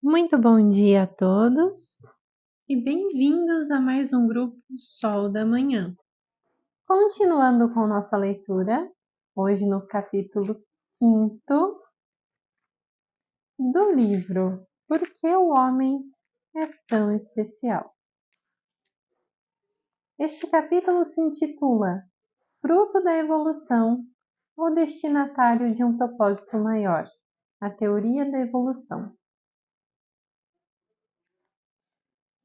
Muito bom dia a todos e bem-vindos a mais um grupo Sol da Manhã. Continuando com nossa leitura, hoje no capítulo 5º do livro Por que o Homem é Tão Especial? Este capítulo se intitula Fruto da Evolução ou Destinatário de um Propósito Maior, a Teoria da Evolução.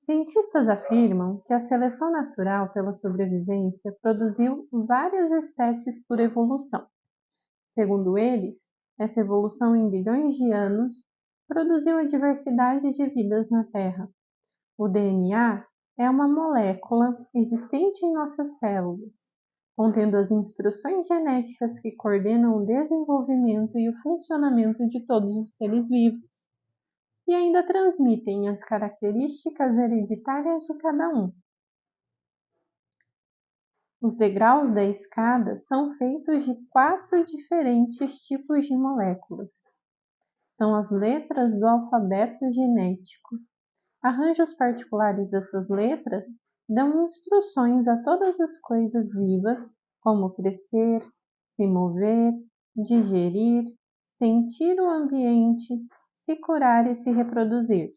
Cientistas afirmam que a seleção natural pela sobrevivência produziu várias espécies por evolução. Segundo eles, essa evolução em bilhões de anos produziu a diversidade de vidas na Terra. O DNA é uma molécula existente em nossas células, contendo as instruções genéticas que coordenam o desenvolvimento e o funcionamento de todos os seres vivos e ainda transmitem as características hereditárias de cada um. Os degraus da escada são feitos de 4 diferentes tipos de moléculas. São as letras do alfabeto genético. Arranjos particulares dessas letras dão instruções a todas as coisas vivas, como crescer, se mover, digerir, sentir o ambiente, se curar e se reproduzir.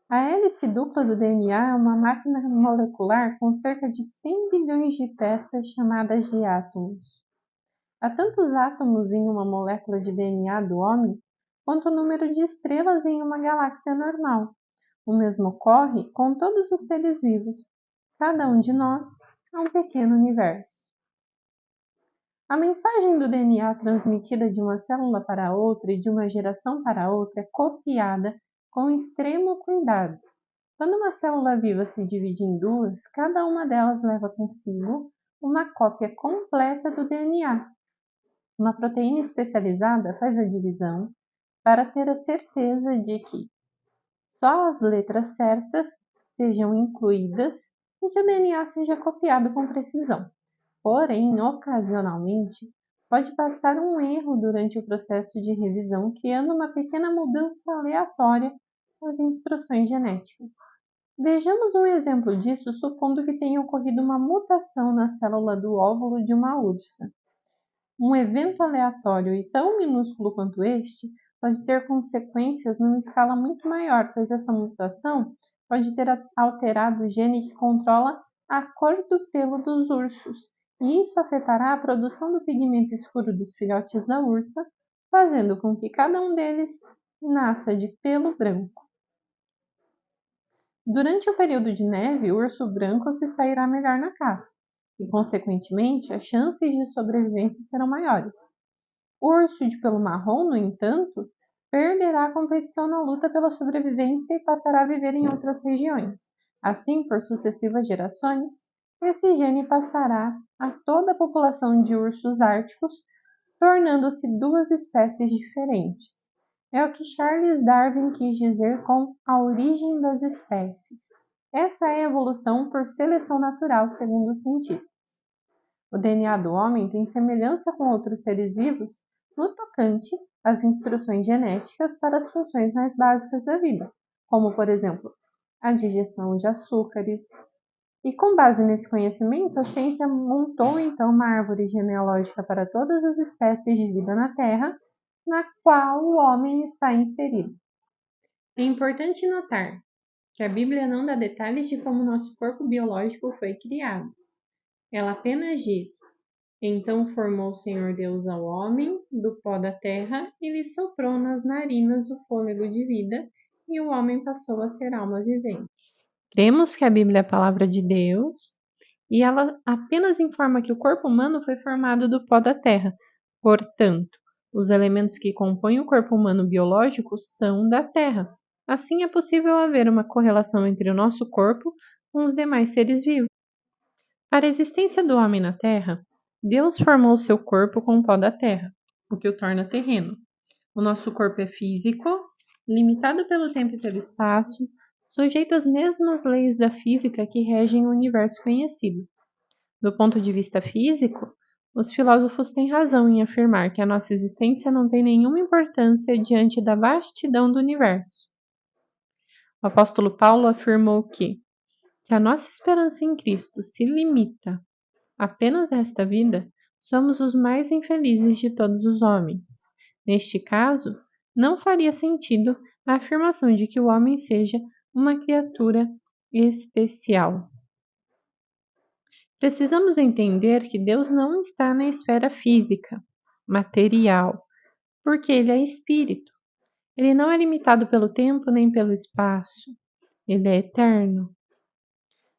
A hélice dupla do DNA é uma máquina molecular com cerca de 100 bilhões de peças chamadas de átomos. Há tantos átomos em uma molécula de DNA do homem quanto o número de estrelas em uma galáxia normal. O mesmo ocorre com todos os seres vivos. Cada um de nós é um pequeno universo. A mensagem do DNA transmitida de uma célula para outra e de uma geração para outra é copiada com extremo cuidado. Quando uma célula viva se divide em duas, cada uma delas leva consigo uma cópia completa do DNA. Uma proteína especializada faz a divisão para ter a certeza de que só as letras certas sejam incluídas e que o DNA seja copiado com precisão. Porém, ocasionalmente, pode passar um erro durante o processo de revisão, criando uma pequena mudança aleatória nas instruções genéticas. Vejamos um exemplo disso supondo que tenha ocorrido uma mutação na célula do óvulo de uma ursa. Um evento aleatório e tão minúsculo quanto este pode ter consequências numa escala muito maior, pois essa mutação pode ter alterado o gene que controla a cor do pelo dos ursos, e isso afetará a produção do pigmento escuro dos filhotes da ursa, fazendo com que cada um deles nasça de pelo branco. Durante o período de neve, o urso branco se sairá melhor na caça, e, consequentemente, as chances de sobrevivência serão maiores. O urso de pelo marrom, no entanto, perderá a competição na luta pela sobrevivência e passará a viver em outras regiões. Assim, por sucessivas gerações, esse gene passará a toda a população de ursos árticos, tornando-se 2 espécies diferentes. É o que Charles Darwin quis dizer com a origem das espécies. Essa é a evolução por seleção natural, segundo os cientistas. O DNA do homem tem semelhança com outros seres vivos no tocante às instruções genéticas para as funções mais básicas da vida, como, por exemplo, a digestão de açúcares. E com base nesse conhecimento, a ciência montou então uma árvore genealógica para todas as espécies de vida na Terra, na qual o homem está inserido. É importante notar que a Bíblia não dá detalhes de como nosso corpo biológico foi criado. Ela apenas diz: então formou o Senhor Deus ao homem do pó da terra e lhe soprou nas narinas o fôlego de vida, e o homem passou a ser alma vivente. Cremos que a Bíblia é a palavra de Deus e ela apenas informa que o corpo humano foi formado do pó da terra. Portanto, os elementos que compõem o corpo humano biológico são da terra. Assim, é possível haver uma correlação entre o nosso corpo com os demais seres vivos. Para a existência do homem na terra, Deus formou seu corpo com o pó da terra, o que o torna terreno. O nosso corpo é físico, limitado pelo tempo e pelo espaço, sujeito às mesmas leis da física que regem o universo conhecido. Do ponto de vista físico, os filósofos têm razão em afirmar que a nossa existência não tem nenhuma importância diante da vastidão do universo. O apóstolo Paulo afirmou que a nossa esperança em Cristo se limita apenas a esta vida, somos os mais infelizes de todos os homens. Neste caso, não faria sentido a afirmação de que o homem seja uma criatura especial. Precisamos entender que Deus não está na esfera física, material, porque Ele é espírito. Ele não é limitado pelo tempo nem pelo espaço. Ele é eterno.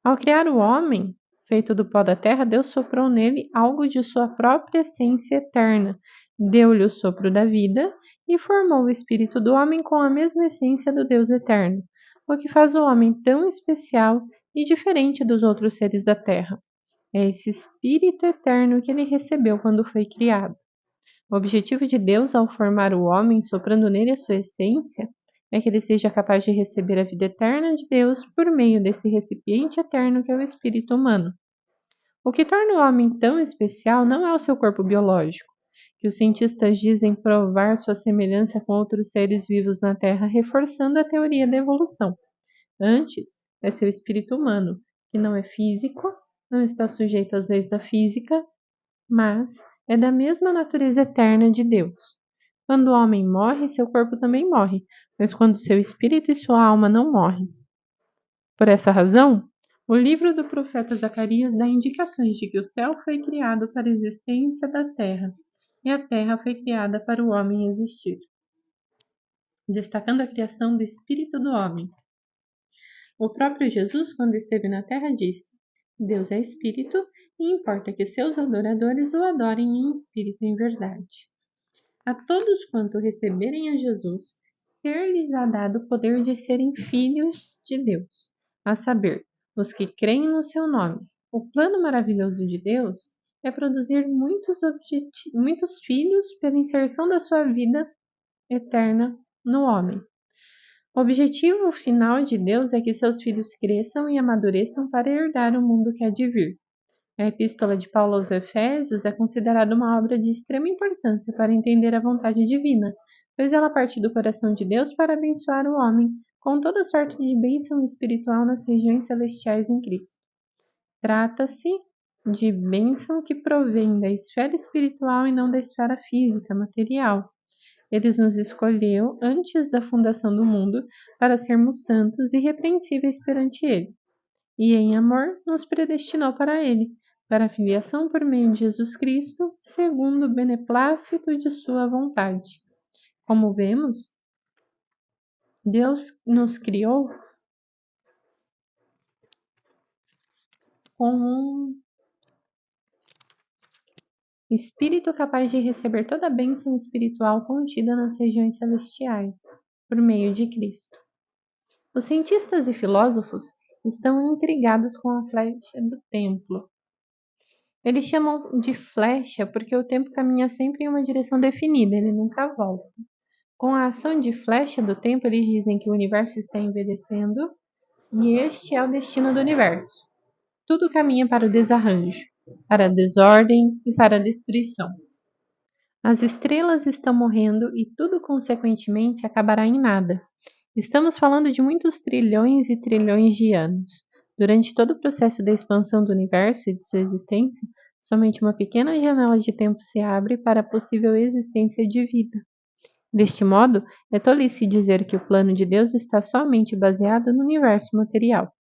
Ao criar o homem, feito do pó da terra, Deus soprou nele algo de sua própria essência eterna, deu-lhe o sopro da vida e formou o espírito do homem com a mesma essência do Deus eterno, o que faz o homem tão especial e diferente dos outros seres da terra. É esse espírito eterno que ele recebeu quando foi criado. O objetivo de Deus ao formar o homem, soprando nele a sua essência, é que ele seja capaz de receber a vida eterna de Deus por meio desse recipiente eterno que é o espírito humano. O que torna o homem tão especial não é o seu corpo biológico, que os cientistas dizem provar sua semelhança com outros seres vivos na Terra, reforçando a teoria da evolução. Antes, é seu espírito humano, que não é físico, não está sujeito às leis da física, mas é da mesma natureza eterna de Deus. Quando o homem morre, seu corpo também morre, mas quando seu espírito e sua alma não morrem. Por essa razão, o livro do profeta Zacarias dá indicações de que o céu foi criado para a existência da terra, e a terra foi criada para o homem existir, destacando a criação do espírito do homem. O próprio Jesus, quando esteve na terra, disse: Deus é espírito e importa que seus adoradores o adorem em espírito e em verdade. A todos quanto receberem a Jesus, ser-lhes-á dado o poder de serem filhos de Deus, a saber, os que creem no seu nome. O plano maravilhoso de Deus é produzir muitos filhos pela inserção da sua vida eterna no homem. O objetivo final de Deus é que seus filhos cresçam e amadureçam para herdar o mundo que há de vir. A Epístola de Paulo aos Efésios é considerada uma obra de extrema importância para entender a vontade divina, pois ela parte do coração de Deus para abençoar o homem com toda sorte de bênção espiritual nas regiões celestiais em Cristo. Trata-se de bênção que provém da esfera espiritual e não da esfera física, material. Ele nos escolheu antes da fundação do mundo para sermos santos e irrepreensíveis perante Ele, e em amor nos predestinou para Ele, para a filiação por meio de Jesus Cristo, segundo o beneplácito de sua vontade. Como vemos, Deus nos criou com um espírito capaz de receber toda a bênção espiritual contida nas regiões celestiais, por meio de Cristo. Os cientistas e filósofos estão intrigados com a flecha do templo. Eles chamam de flecha porque o tempo caminha sempre em uma direção definida, ele nunca volta. Com a ação de flecha do tempo, eles dizem que o universo está envelhecendo e este é o destino do universo. Tudo caminha para o desarranjo, para a desordem e para a destruição. As estrelas estão morrendo e tudo consequentemente acabará em nada. Estamos falando de muitos trilhões e trilhões de anos. Durante todo o processo da expansão do universo e de sua existência, somente uma pequena janela de tempo se abre para a possível existência de vida. Deste modo, é tolice dizer que o plano de Deus está somente baseado no universo material.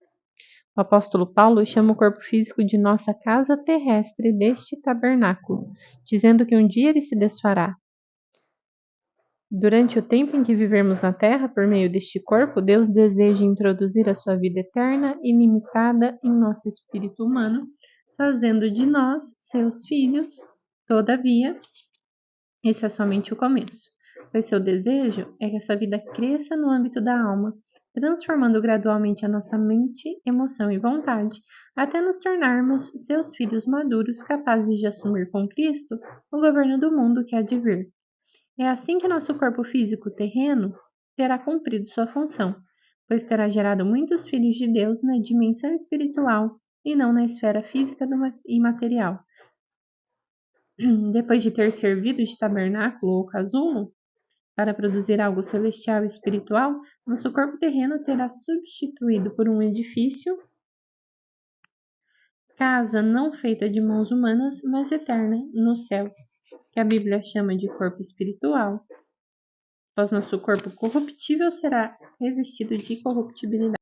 O apóstolo Paulo chama o corpo físico de nossa casa terrestre deste tabernáculo, dizendo que um dia ele se desfará. Durante o tempo em que vivermos na Terra, por meio deste corpo, Deus deseja introduzir a sua vida eterna e ilimitada em nosso espírito humano, fazendo de nós seus filhos. Todavia, isso é somente o começo, pois seu desejo é que essa vida cresça no âmbito da alma, transformando gradualmente a nossa mente, emoção e vontade, até nos tornarmos seus filhos maduros capazes de assumir com Cristo o governo do mundo que há de vir. É assim que nosso corpo físico terreno terá cumprido sua função, pois terá gerado muitos filhos de Deus na dimensão espiritual e não na esfera física e material. Depois de ter servido de tabernáculo ou casulo, Para produzir algo celestial e espiritual, nosso corpo terreno terá substituído por um edifício, casa não feita de mãos humanas, mas eterna, nos céus, que a Bíblia chama de corpo espiritual. Pois nosso corpo corruptível será revestido de corruptibilidade.